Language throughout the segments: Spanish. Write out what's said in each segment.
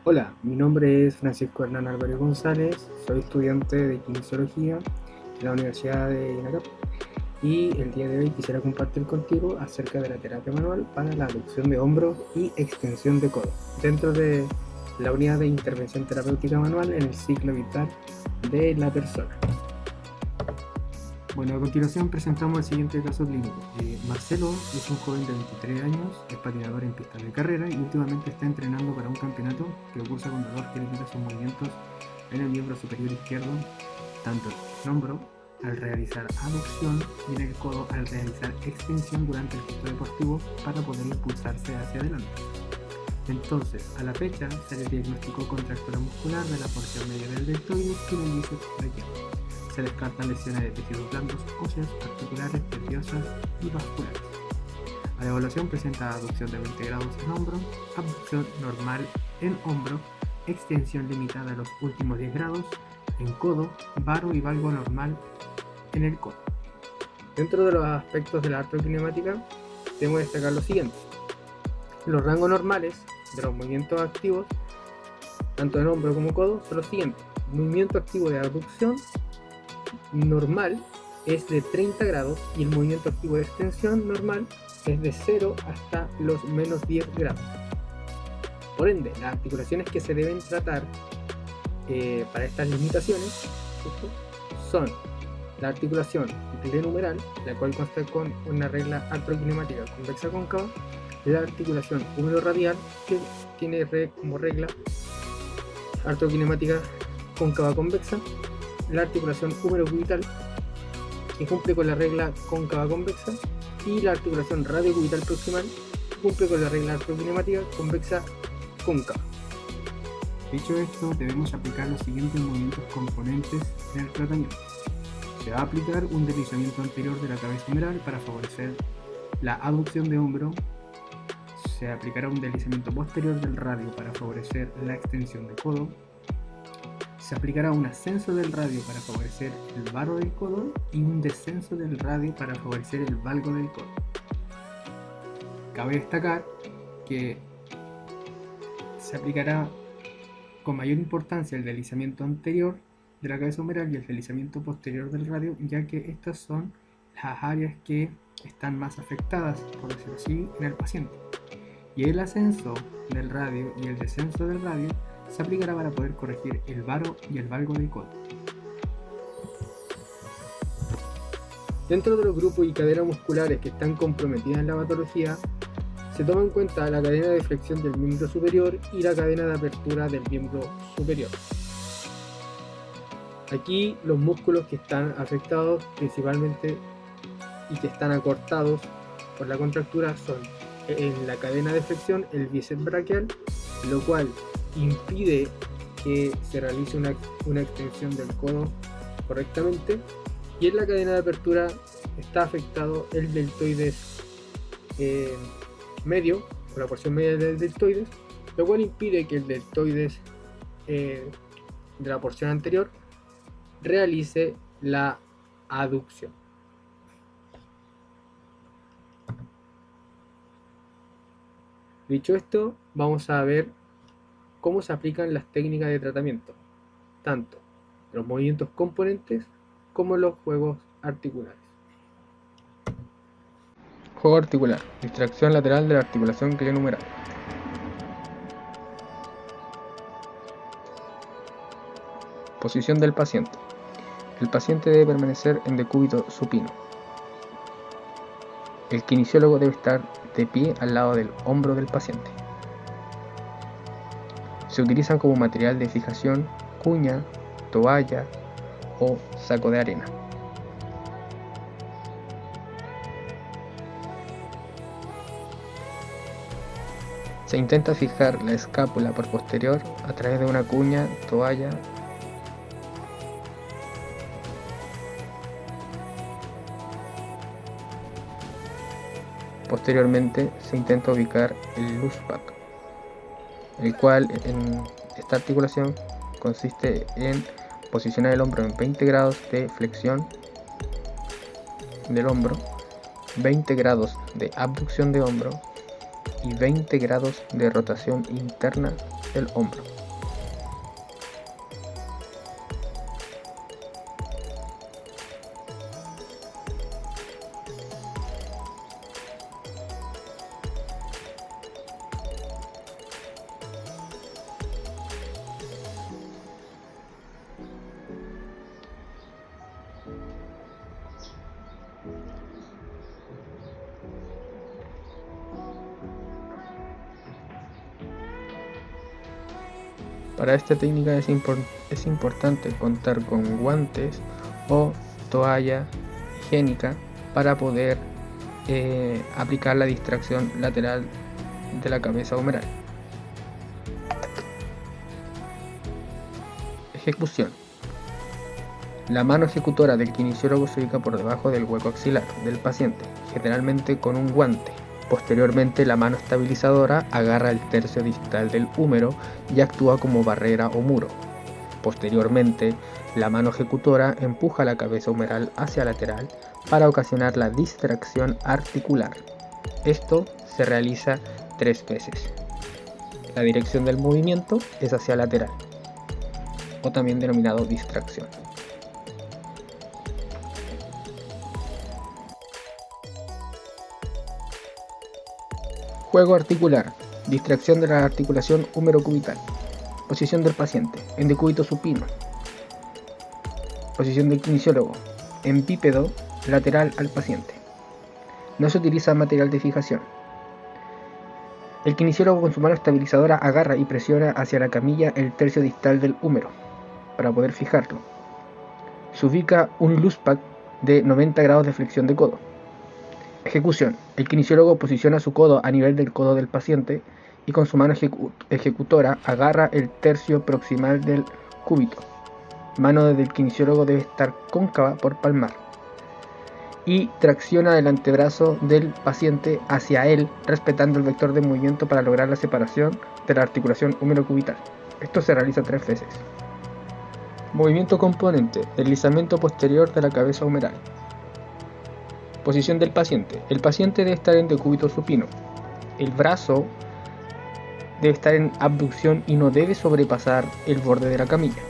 Hola, mi nombre es Francisco Hernán Álvarez González, soy estudiante de Kinesiología en la Universidad de INACAP y el día de hoy quisiera compartir contigo acerca de la terapia manual para la aducción de hombros y extensión de codo dentro de la unidad de intervención terapéutica manual en el ciclo vital de la persona. Bueno, a continuación presentamos el siguiente caso clínico. Marcelo es un joven de 23 años, es patinador en pistas de carrera y últimamente está entrenando para un campeonato que cursa con dolor que limita sus movimientos en el miembro superior izquierdo, tanto en el hombro al realizar aducción y en el codo al realizar extensión durante el gesto deportivo para poder impulsarse hacia adelante. Entonces, a la fecha se le diagnosticó contractura muscular de la porción media del deltoides y del bíceps braquial. Se descartan lesiones de tejidos blandos, óseos, articulares, nerviosas y vasculares. A la evaluación presenta aducción de 20 grados en hombro, abducción normal en hombro, extensión limitada a los últimos 10 grados en codo, varo y valgo normal en el codo. Dentro de los aspectos de la artrokinemática, debemos destacar lo siguiente. Los rangos normales de los movimientos activos, tanto en hombro como codo, son los siguientes. Movimiento activo de abducción normal es de 30 grados y el movimiento activo de extensión normal es de 0 hasta los menos 10 grados. Por ende, las articulaciones que se deben tratar para estas limitaciones, ¿cierto?, son la articulación glenumeral, la cual consta con una regla artrokinemática convexa cóncava, la articulación húmero-radial, que tiene como regla artrokinemática cóncava convexa, la articulación húmero-cubital, que cumple con la regla cóncava convexa, y la articulación radiocubital proximal, que cumple con la regla artrokinemática convexa cóncava. Dicho esto, debemos aplicar los siguientes movimientos componentes en el tratamiento. Se va a aplicar un deslizamiento anterior de la cabeza humeral para favorecer la aducción de hombro. Se aplicará un deslizamiento posterior del radio para favorecer la extensión de codo. Se aplicará un ascenso del radio para favorecer el varo del codo y un descenso del radio para favorecer el valgo del codo. Cabe destacar que se aplicará con mayor importancia el deslizamiento anterior de la cabeza humeral y el deslizamiento posterior del radio, ya que estas son las áreas que están más afectadas, por decirlo así, en el paciente. Y el ascenso del radio y el descenso del radio se aplicará para poder corregir el varo y el valgo del codo. Dentro de los grupos y cadenas musculares que están comprometidas en la patología, se toma en cuenta la cadena de flexión del miembro superior y la cadena de apertura del miembro superior. Aquí los músculos que están afectados principalmente y que están acortados por la contractura son en la cadena de flexión el bíceps braquial, lo cual impide que se realice una extensión del codo correctamente, y en la cadena de apertura está afectado el deltoides medio, o la porción media del deltoides, lo cual impide que el deltoides de la porción anterior realice la aducción. Dicho esto, vamos a ver cómo se aplican las técnicas de tratamiento, tanto los movimientos componentes como los juegos articulares. Juego articular: distracción lateral de la articulación glenumeral. Posición del paciente: el paciente debe permanecer en decúbito supino. El kinesiólogo debe estar de pie al lado del hombro del paciente. Se utilizan como material de fijación cuña, toalla o saco de arena. Se intenta fijar la escápula por posterior a través de una cuña, toalla. Posteriormente se intenta ubicar el loose back, el cual en esta articulación consiste en posicionar el hombro en 20 grados de flexión del hombro, 20 grados de abducción de hombro y 20 grados de rotación interna del hombro. Para esta técnica es importante contar con guantes o toalla higiénica para poder aplicar la distracción lateral de la cabeza humeral. Ejecución. La mano ejecutora del kinesiólogo se ubica por debajo del hueco axilar del paciente, generalmente con un guante. Posteriormente, la mano estabilizadora agarra el tercio distal del húmero y actúa como barrera o muro. Posteriormente, la mano ejecutora empuja la cabeza humeral hacia lateral para ocasionar la distracción articular. Esto se realiza 3 veces. La dirección del movimiento es hacia lateral, o también denominado distracción. Juego articular. Distracción de la articulación húmero-cubital. Posición del paciente. En decúbito supino. Posición del kinesiólogo. En bípedo, lateral al paciente. No se utiliza material de fijación. El kinesiólogo con su mano estabilizadora agarra y presiona hacia la camilla el tercio distal del húmero para poder fijarlo. Se ubica un loose pack de 90 grados de flexión de codo. Ejecución. El kinesiólogo posiciona su codo a nivel del codo del paciente y con su mano ejecutora agarra el tercio proximal del cúbito. Mano del kinesiólogo debe estar cóncava por palmar. Y tracciona el antebrazo del paciente hacia él, respetando el vector de movimiento para lograr la separación de la articulación húmero-cubital. Esto se realiza 3 veces. Movimiento componente. Deslizamiento posterior de la cabeza humeral. Posición del paciente. El paciente debe estar en decúbito supino. El brazo debe estar en abducción y no debe sobrepasar el borde de la camilla.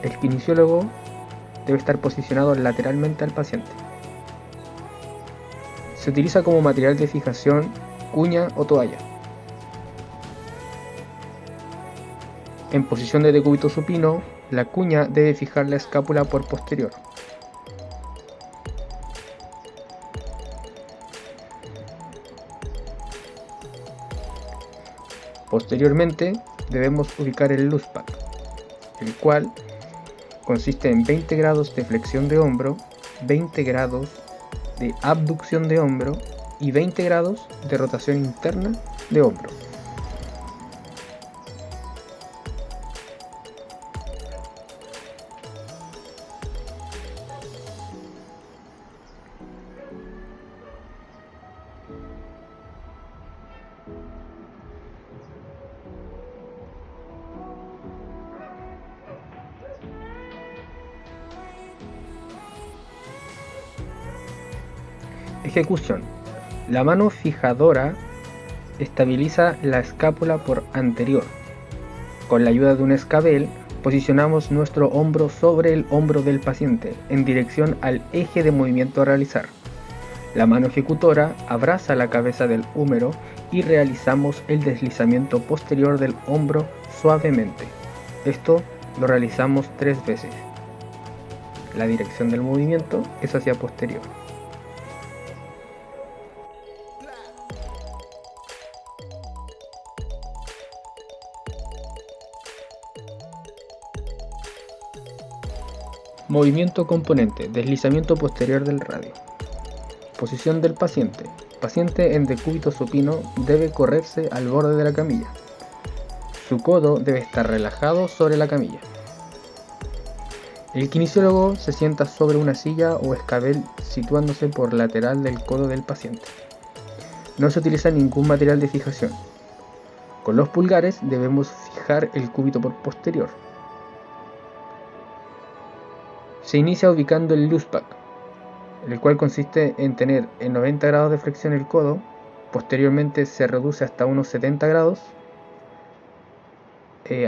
El kinesiólogo debe estar posicionado lateralmente al paciente. Se utiliza como material de fijación cuña o toalla. En posición de decúbito supino, la cuña debe fijar la escápula por posterior. Posteriormente debemos ubicar el loose pack, el cual consiste en 20 grados de flexión de hombro, 20 grados de abducción de hombro y 20 grados de rotación interna de hombro. Ejecución. La mano fijadora estabiliza la escápula por anterior. Con la ayuda de un escabel, posicionamos nuestro hombro sobre el hombro del paciente en dirección al eje de movimiento a realizar. La mano ejecutora abraza la cabeza del húmero y realizamos el deslizamiento posterior del hombro suavemente. Esto lo realizamos 3 veces. La dirección del movimiento es hacia posterior. Movimiento componente. Deslizamiento posterior del radio. Posición del paciente. Paciente en decúbito supino debe correrse al borde de la camilla. Su codo debe estar relajado sobre la camilla. El kinesiólogo se sienta sobre una silla o escabel situándose por lateral del codo del paciente. No se utiliza ningún material de fijación. Con los pulgares debemos fijar el cúbito por posterior. Se inicia ubicando el loose pack, el cual consiste en tener en 90 grados de flexión el codo, posteriormente se reduce hasta unos 70 grados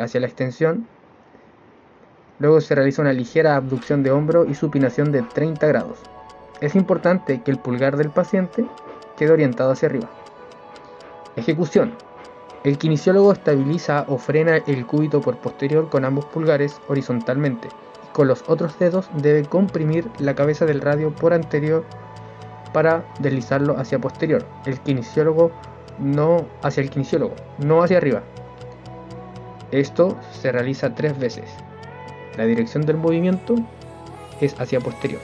hacia la extensión, luego se realiza una ligera abducción de hombro y supinación de 30 grados. Es importante que el pulgar del paciente quede orientado hacia arriba. Ejecución. El kinesiólogo estabiliza o frena el cúbito por posterior con ambos pulgares horizontalmente. Con los otros dedos debe comprimir la cabeza del radio por anterior para deslizarlo hacia posterior. No hacia arriba. Esto se realiza 3 veces. La dirección del movimiento es hacia posterior.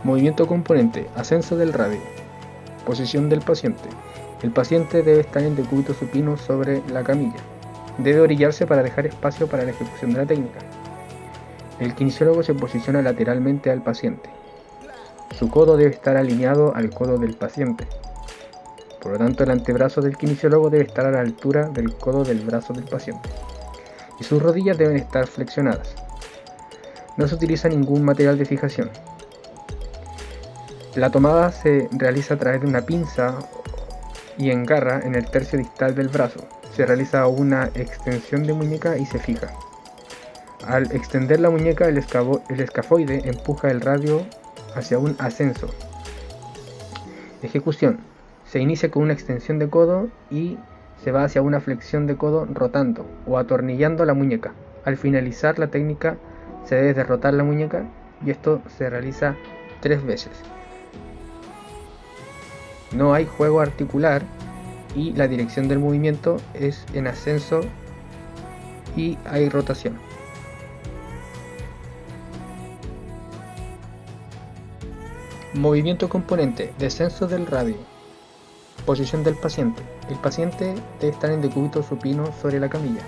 Movimiento componente, ascenso del radio. Posición del paciente. El paciente debe estar en decúbito supino sobre la camilla. Debe orillarse para dejar espacio para la ejecución de la técnica. El kinesiólogo se posiciona lateralmente al paciente. Su codo debe estar alineado al codo del paciente. Por lo tanto, el antebrazo del kinesiólogo debe estar a la altura del codo del brazo del paciente. Y sus rodillas deben estar flexionadas. No se utiliza ningún material de fijación. La tomada se realiza a través de una pinza y engarra en el tercio distal del brazo. Se realiza una extensión de muñeca y se fija. Al extender la muñeca, el escafoide empuja el radio hacia un ascenso. Ejecución. Se inicia con una extensión de codo y se va hacia una flexión de codo rotando o atornillando la muñeca. Al finalizar la técnica se debe derrotar la muñeca y esto se realiza 3 veces. No hay juego articular y la dirección del movimiento es en ascenso y hay rotación. Movimiento componente, descenso del radio. Posición del paciente. El paciente debe estar en decúbito supino sobre la camilla.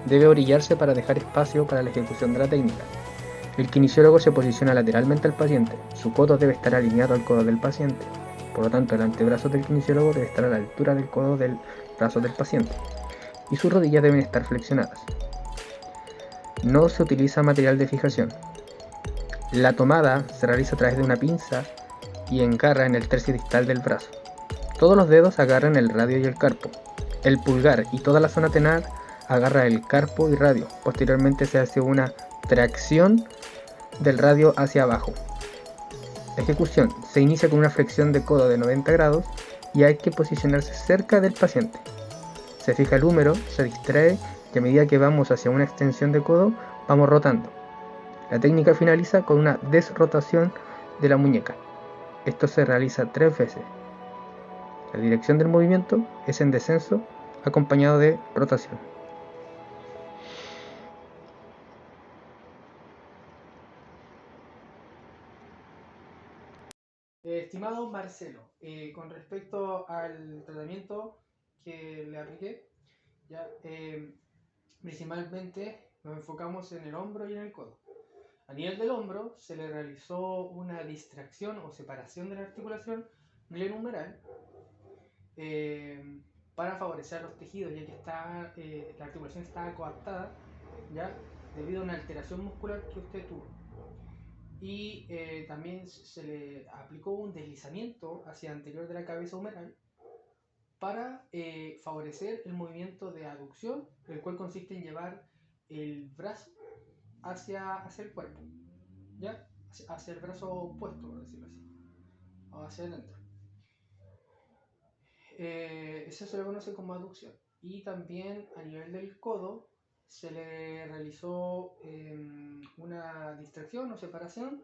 Debe orillarse para dejar espacio para la ejecución de la técnica. El kinesiólogo se posiciona lateralmente al paciente. Su codo debe estar alineado al codo del paciente. Por lo tanto, el antebrazo del kinesiólogo debe estar a la altura del codo del brazo del paciente. Y sus rodillas deben estar flexionadas. No se utiliza material de fijación. La tomada se realiza a través de una pinza y engarra en el tercio distal del brazo. Todos los dedos agarran el radio y el carpo. El pulgar y toda la zona tenar agarra el carpo y radio. Posteriormente se hace una tracción del radio hacia abajo. Ejecución. Se inicia con una flexión de codo de 90 grados y hay que posicionarse cerca del paciente. Se fija el húmero, se distrae y a medida que vamos hacia una extensión de codo, vamos rotando. La técnica finaliza con una desrotación de la muñeca. Esto se realiza 3 veces. La dirección del movimiento es en descenso acompañado de rotación. Estimado Marcelo, con respecto al tratamiento que le apliqué, ya, principalmente nos enfocamos en el hombro y en el codo. A nivel del hombro se le realizó una distracción o separación de la articulación glenumeral para favorecer los tejidos, ya que la articulación estaba coaptada, ¿ya? Debido a una alteración muscular que usted tuvo. Y también se le aplicó un deslizamiento hacia anterior de la cabeza humeral para favorecer el movimiento de aducción, el cual consiste en llevar el brazo hacia el cuerpo, ¿ya? Hacia el brazo opuesto, por decirlo así, o hacia adentro. Eso se le conoce como aducción. Y también a nivel del codo se le realizó una distracción o separación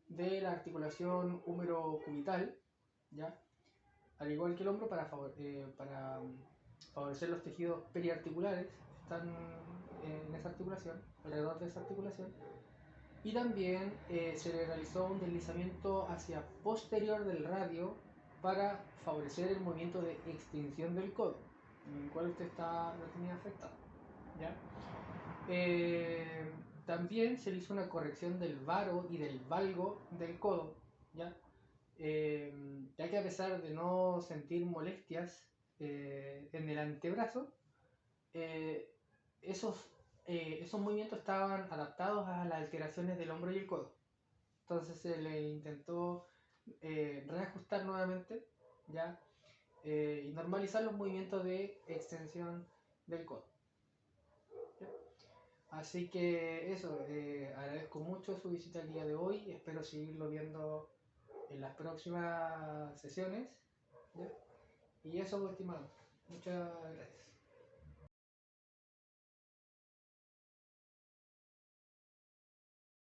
de la articulación húmero-cubital, ¿ya? Al igual que el hombro, para favorecer los tejidos periarticulares que están en esa articulación, alrededor de esa articulación. Y también se le realizó un deslizamiento hacia posterior del radio para favorecer el movimiento de extensión del codo, en el cual usted lo tenía afectado, ¿ya? También se le hizo una corrección del varo y del valgo del codo, ¿ya? Ya que a pesar de no sentir molestias en el antebrazo, eh, esos movimientos estaban adaptados a las alteraciones del hombro y el codo. Entonces se le intentó reajustar nuevamente, ¿ya? Y normalizar los movimientos de extensión del codo, ¿ya? Así que eso, agradezco mucho su visita el día de hoy, espero seguirlo viendo en las próximas sesiones, ¿ya? Y eso, estimado, muchas gracias.